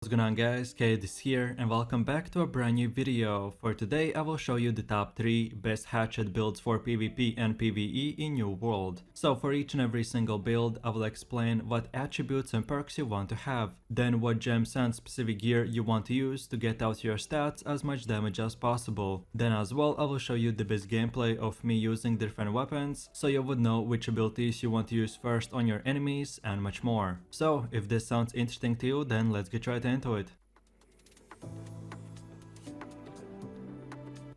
going on guys, Kate is here and welcome back to a brand new video. For today I will show you the top 3 best hatchet builds for PvP and PvE in New World. So for each and every single build I will explain what attributes and perks you want to have, then what gems and specific gear you want to use to get out your stats as much damage as possible. Then as well I will show you the best gameplay of me using different weapons so you would know which abilities you want to use first on your enemies and much more. So if this sounds interesting to you, then let's get right into it.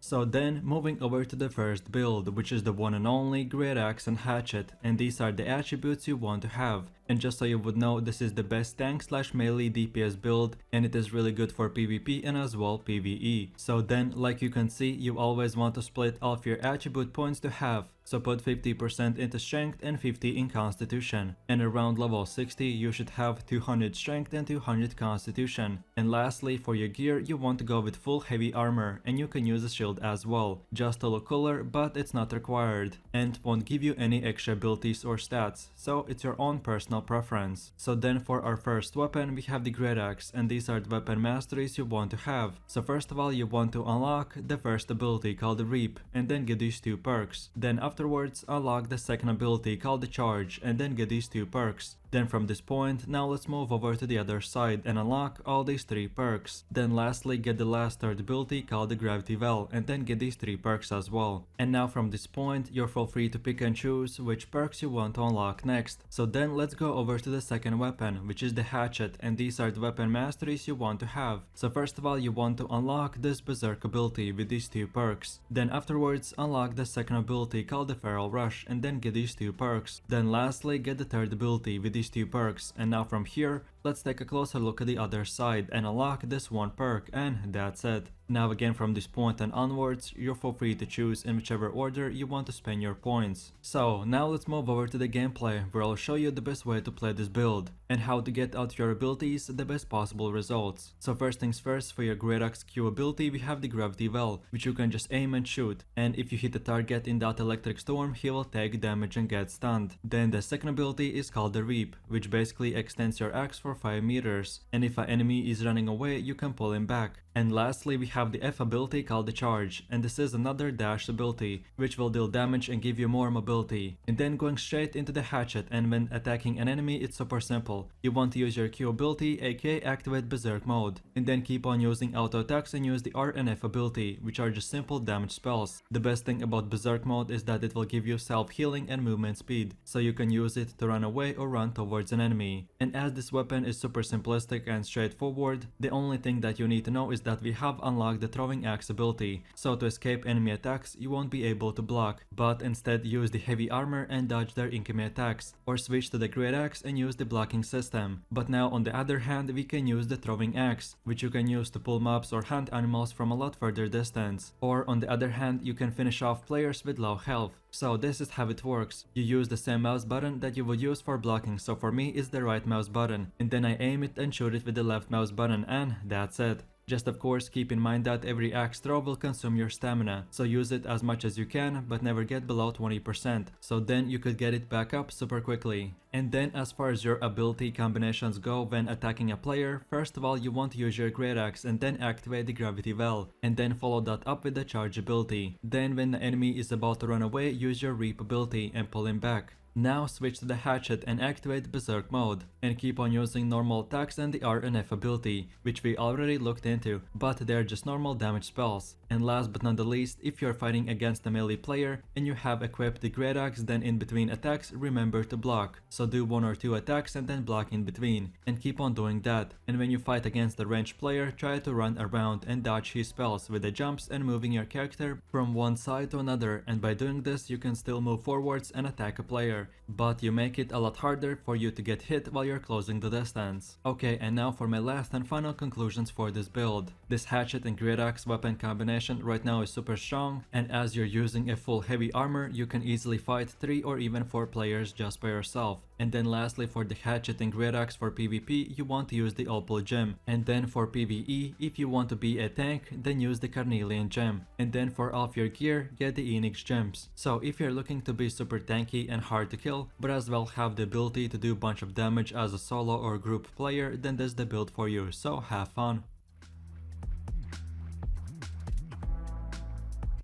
So then, moving over to the first build, which is the one and only Great Axe and Hatchet, and these are the attributes you want to have. And just so you would know, this is the best tank / melee DPS build, and it is really good for PvP and as well PvE. So then, like you can see, you always want to split all of your attribute points to half. So put 50% into strength and 50 in constitution. And around level 60 you should have 200 strength and 200 constitution. And lastly, for your gear you want to go with full heavy armor, and you can use a shield as well, just to look cooler, but it's not required and won't give you any extra abilities or stats, so it's your own personal preference. So then for our first weapon we have the Great Axe, and these are the weapon masteries you want to have. So first of all you want to unlock the first ability called the Reap and then get these 2 perks. Then afterwards unlock the second ability called the Charge and then get these 2 perks. Then from this point, now let's move over to the other side and unlock all these 3 perks. Then lastly get the last third ability called the Gravity Well and then get these 3 perks as well. And now from this point, you're full free to pick and choose which perks you want to unlock next. So then let's go over to the second weapon, which is the Hatchet, and these are the weapon masteries you want to have. So first of all you want to unlock this Berserk ability with these 2 perks. Then afterwards unlock the second ability called the Feral Rush and then get these 2 perks. Then lastly get the third ability with these 2 perks. And now from here, let's take a closer look at the other side and unlock this 1 perk, and that's it. Now again from this point and onwards, you're full free to choose in whichever order you want to spend your points. So now let's move over to the gameplay, where I'll show you the best way to play this build and how to get out your abilities the best possible results. So first things first, for your Great Axe Q ability we have the Gravity Well, which you can just aim and shoot, and if you hit the target in that electric storm he will take damage and get stunned. Then the second ability is called the Reap, which basically extends your axe for 5 meters, and if an enemy is running away you can pull him back. And lastly we have the F ability called the Charge, and this is another dash ability which will deal damage and give you more mobility. And then going straight into the Hatchet, and when attacking an enemy it's super simple. You want to use your Q ability, aka activate Berserk mode, and then keep on using auto attacks and use the R and F ability, which are just simple damage spells. The best thing about Berserk mode is that it will give you self healing and movement speed, so you can use it to run away or run towards an enemy. And as this weapon is super simplistic and straightforward, the only thing that you need to know is that we have unlocked the Throwing Axe ability, so to escape enemy attacks you won't be able to block, but instead use the heavy armor and dodge their incoming attacks, or switch to the Great Axe and use the blocking system. But now on the other hand we can use the Throwing Axe, which you can use to pull mobs or hunt animals from a lot further distance, or on the other hand you can finish off players with low health. So this is how it works. You use the same mouse button that you would use for blocking, so for me it's the right mouse button, and then I aim it and shoot it with the left mouse button, and that's it. Just of course keep in mind that every axe throw will consume your stamina, so use it as much as you can but never get below 20%, so then you could get it back up super quickly. And then as far as your ability combinations go when attacking a player, first of all you want to use your Great Axe and then activate the Gravity Well, and then follow that up with the Charge ability. Then when the enemy is about to run away, use your Reap ability and pull him back. Now switch to the Hatchet and activate Berserk mode, and keep on using normal attacks and the R and F ability, which we already looked into, but they're just normal damage spells. And last but not the least, if you're fighting against a melee player and you have equipped the Great Axe, then in between attacks remember to block. So do 1 or 2 attacks and then block in between, and keep on doing that. And when you fight against a ranged player, try to run around and dodge his spells with the jumps and moving your character from one side to another, and by doing this you can still move forwards and attack a player, but you make it a lot harder for you to get hit while you're closing the distance. Okay, and now for my last and final conclusions for this build. This Hatchet and Great Axe weapon combination right now is super strong, and as you're using a full heavy armor you can easily fight 3 or even 4 players just by yourself. And then lastly, for the Hatchet and Great Axe for PvP, you want to use the Opal gem. And then for PvE, if you want to be a tank, then use the Carnelian gem. And then for all of your gear, get the Enix gems. So if you're looking to be super tanky and hard to kill, but as well have the ability to do a bunch of damage as a solo or group player, then this is the build for you, so have fun.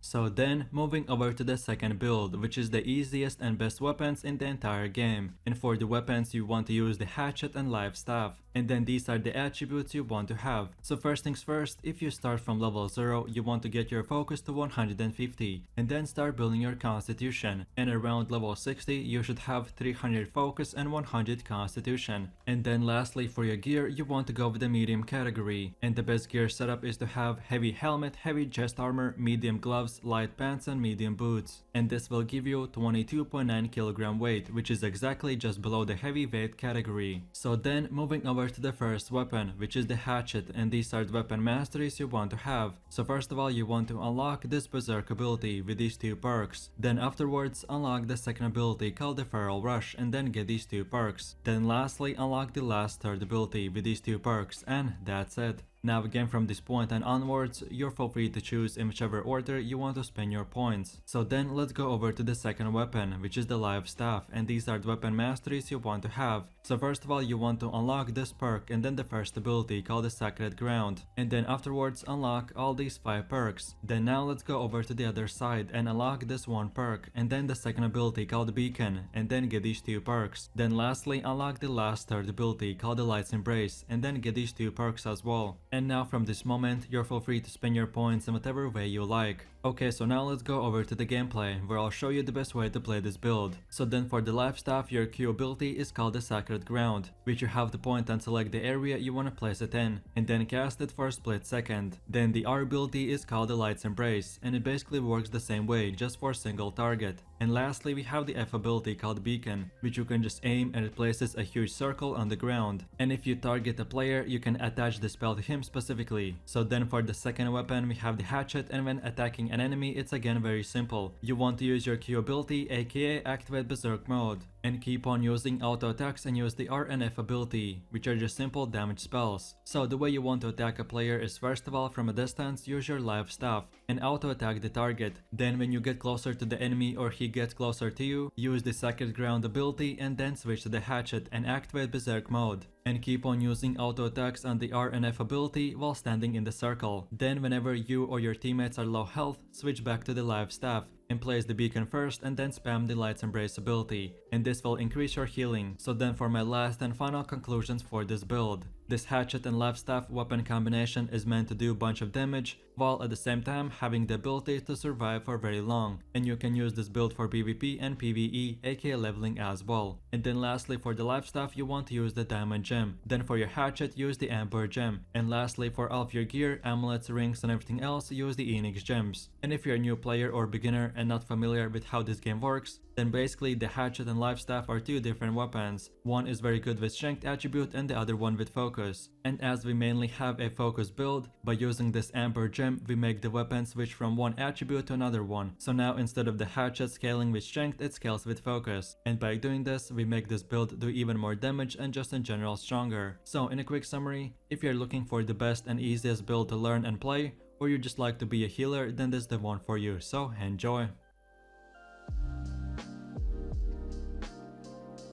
So then, moving over to the second build, which is the easiest and best weapons in the entire game. And for the weapons you want to use the Hatchet and Life Staff. And then these are the attributes you want to have. So first things first, if you start from level 0, you want to get your focus to 150 and then start building your constitution. And around level 60, you should have 300 focus and 100 constitution. And then lastly, for your gear, you want to go with the medium category. And the best gear setup is to have heavy helmet, heavy chest armor, medium gloves, light pants and medium boots. And this will give you 22.9 kilogram weight, which is exactly just below the heavyweight category. So then, moving over to the first weapon, which is the Hatchet, and these are the weapon masteries you want to have. So first of all, you want to unlock this Berserk ability with these two perks. Then afterwards, unlock the second ability called the Feral Rush and then get these two perks. Then lastly, unlock the last third ability with these two perks, and that's it. Now again, from this point and onwards, you're free to choose in whichever order you want to spend your points. So then let's go over to the second weapon, which is the Life Staff, and these are the weapon masteries you want to have. So first of all, you want to unlock this perk and then the first ability called the Sacred Ground. And then afterwards unlock all these 5 perks. Then now let's go over to the other side and unlock this one perk and then the second ability called the Beacon and then get these 2 perks. Then lastly unlock the last third ability called the Light's Embrace and then get these 2 perks as well. And now from this moment, you're free to spend your points in whatever way you like. Okay, so now let's go over to the gameplay, where I'll show you the best way to play this build. So then for the Life Staff, your Q ability is called the Sacred Ground, which you have to point and select the area you want to place it in, and then cast it for a split second. Then the R ability is called the Light's Embrace, and it basically works the same way, just for a single target. And lastly, we have the F ability called Beacon, which you can just aim and it places a huge circle on the ground. And if you target a player, you can attach the spell to him specifically. So then for the second weapon, we have the Hatchet, and when attacking an enemy, it's again very simple. You want to use your Q ability, aka activate Berserk mode, and keep on using auto attacks and use the R and F ability, which are just simple damage spells. So the way you want to attack a player is first of all from a distance, use your Life Staff and auto attack the target. Then when you get closer to the enemy or he gets closer to you, use the Sacred Ground ability and then switch to the Hatchet and activate Berserk mode. And keep on using auto attacks on the R and F ability while standing in the circle. Then whenever you or your teammates are low health, switch back to the Life Staff and place the Beacon first and then spam the Light's Embrace ability, and this will increase your healing. So then for my last and final conclusions for this build. This Hatchet and Life Staff weapon combination is meant to do a bunch of damage, while at the same time having the ability to survive for very long. And you can use this build for PvP and PvE, aka leveling as well. And then lastly, for the Life Staff, you want to use the Diamond Gem. Then for your Hatchet, use the Amber Gem. And lastly, for all of your gear, amulets, rings and everything else, use the Enix gems. And if you're a new player or beginner and not familiar with how this game works, then basically the Hatchet and Life Staff are 2 different weapons. One is very good with strength attribute and the other one with focus. And as we mainly have a focus build, by using this Amber Gem, we make the weapon switch from one attribute to another one. So now instead of the Hatchet scaling with strength, it scales with focus. And by doing this, we make this build do even more damage and just in general stronger. So in a quick summary, if you're looking for the best and easiest build to learn and play, or you just like to be a healer, then this is the one for you. So enjoy!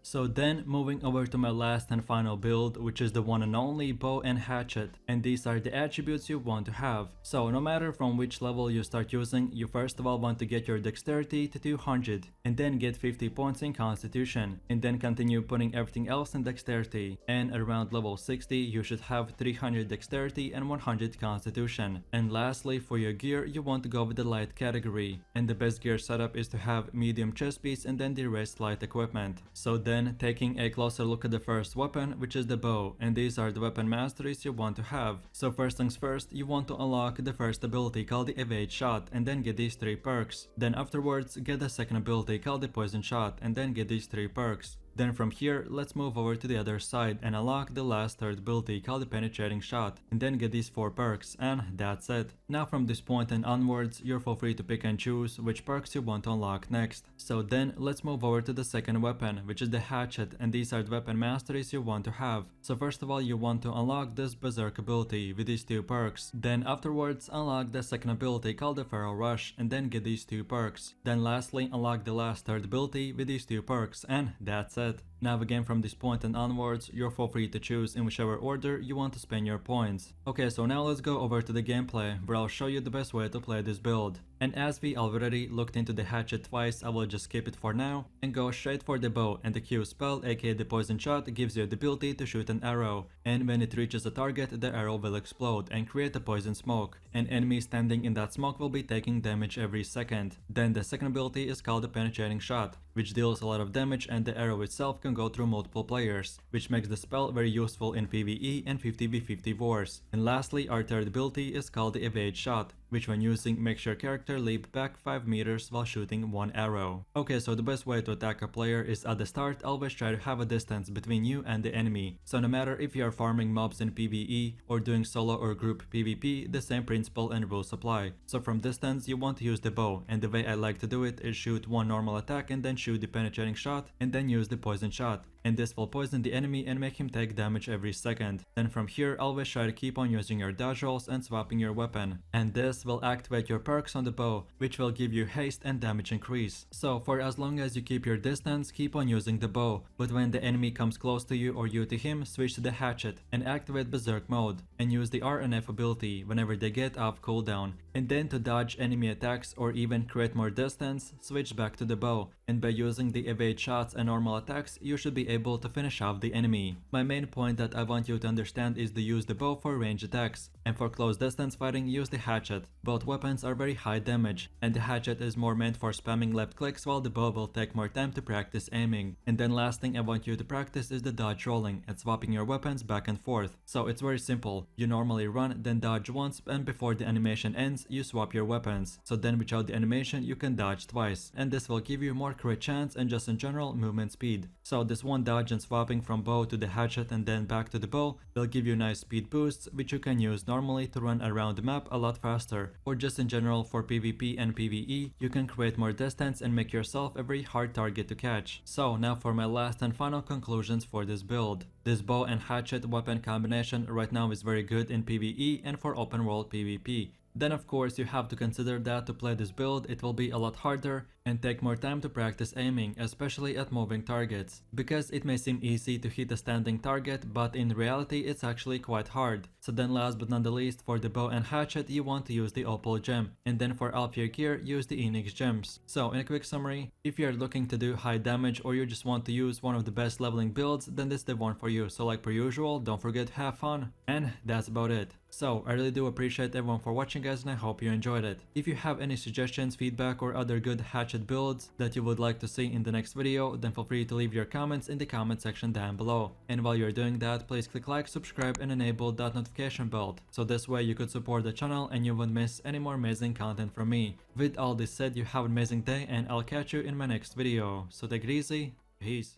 So then moving over to my last and final build, which is the one and only Bow and Hatchet, and these are the attributes you want to have. So no matter from which level you start using, you first of all want to get your dexterity to 200 and then get 50 points in constitution and then continue putting everything else in dexterity, and around level 60 you should have 300 dexterity and 100 constitution. And lastly, for your gear, you want to go with the light category, and the best gear setup is to have medium chest piece and then the rest light equipment. So then taking a closer look at the first weapon, which is the bow, and these are the weapon masteries you want to have. So first things first, you want to unlock the first ability called the Evade Shot and then get these 3 perks. Then afterwards get the second ability called the Poison Shot and then get these 3 perks. Then from here, let's move over to the other side and unlock the last third ability called the penetrating shot, and then get these 4 perks, and that's it. Now from this point and onwards, you're feel free to pick and choose which perks you want to unlock next. So then let's move over to the second weapon, which is the Hatchet, and these are the weapon masteries you want to have. So first of all, you want to unlock this berserk ability with these 2 perks. Then afterwards, unlock the second ability called the Feral Rush, and then get these 2 perks. Then lastly, unlock the last third ability with these 2 perks, and that's it. Now again from this point and onwards, you're feel free to choose in whichever order you want to spend your points. Okay, so now let's go over to the gameplay, where I'll show you the best way to play this build. And as we already looked into the Hatchet twice, I will just skip it for now and go straight for the bow, and the Q spell, aka the poison shot, gives you the ability to shoot an arrow, and when it reaches a target, the arrow will explode and create a poison smoke, and enemies standing in that smoke will be taking damage every second. Then the second ability is called the penetrating shot, which deals a lot of damage, and the arrow itself can go through multiple players, which makes the spell very useful in PvE and 50v50 wars. And lastly, our third ability is called the evade shot, which when using makes your character leap back 5 meters while shooting 1 arrow. Okay, so the best way to attack a player is at the start, always try to have a distance between you and the enemy. So no matter if you are farming mobs in PvE or doing solo or group PvP, the same principle and rules apply. So from distance, you want to use the bow, and the way I like to do it is shoot 1 normal attack and then shoot the penetrating shot and then use the poison shot. And this will poison the enemy and make him take damage every second. Then from here, always try to keep on using your dodge rolls and swapping your weapon. And this will activate your perks on the bow, which will give you haste and damage increase. So for as long as you keep your distance, keep on using the bow. But when the enemy comes close to you or you to him, switch to the Hatchet and activate berserk mode. And use the R and F ability whenever they get off cooldown. And then to dodge enemy attacks or even create more distance, switch back to the bow. And by using the evade shots and normal attacks, you should be able to finish off the enemy. My main point that I want you to understand is to use the bow for range attacks, and for close distance fighting, use the Hatchet. Both weapons are very high damage, and the Hatchet is more meant for spamming left clicks, while the bow will take more time to practice aiming. And then last thing I want you to practice is the dodge rolling and swapping your weapons back and forth. So it's very simple. You normally run, then dodge once, and before the animation ends, you swap your weapons. So then without the animation, you can dodge twice, and this will give you more crit chance and just in general movement speed. So this one dodge and swapping from bow to the Hatchet and then back to the bow will give you nice speed boosts, which you can use normally to run around the map a lot faster, or just in general for PvP and PvE, you can create more distance and make yourself a very hard target to catch. So now for my last and final conclusions for this build. This bow and Hatchet weapon combination right now is very good in PvE and for open world PvP. Then of course you have to consider that to play this build it will be a lot harder and take more time to practice aiming, especially at moving targets, because it may seem easy to hit a standing target, but in reality it's actually quite hard. So then last but not the least, for the bow and Hatchet you want to use the Opal gem, and then for up your gear use the Enix gems. So in a quick summary, if you are looking to do high damage or you just want to use one of the best leveling builds, then this is the one for you. So like per usual, don't forget to have fun, and that's about it. So I really do appreciate everyone for watching guys, and I hope you enjoyed it. If you have any suggestions, feedback or other good Hatchet builds that you would like to see in the next video, then feel free to leave your comments in the comment section down below. And while you're doing that, please click like, subscribe and enable that notification bell, so this way you could support the channel and you won't miss any more amazing content from me. With all this said, you have an amazing day and I'll catch you in my next video. So take it easy, peace.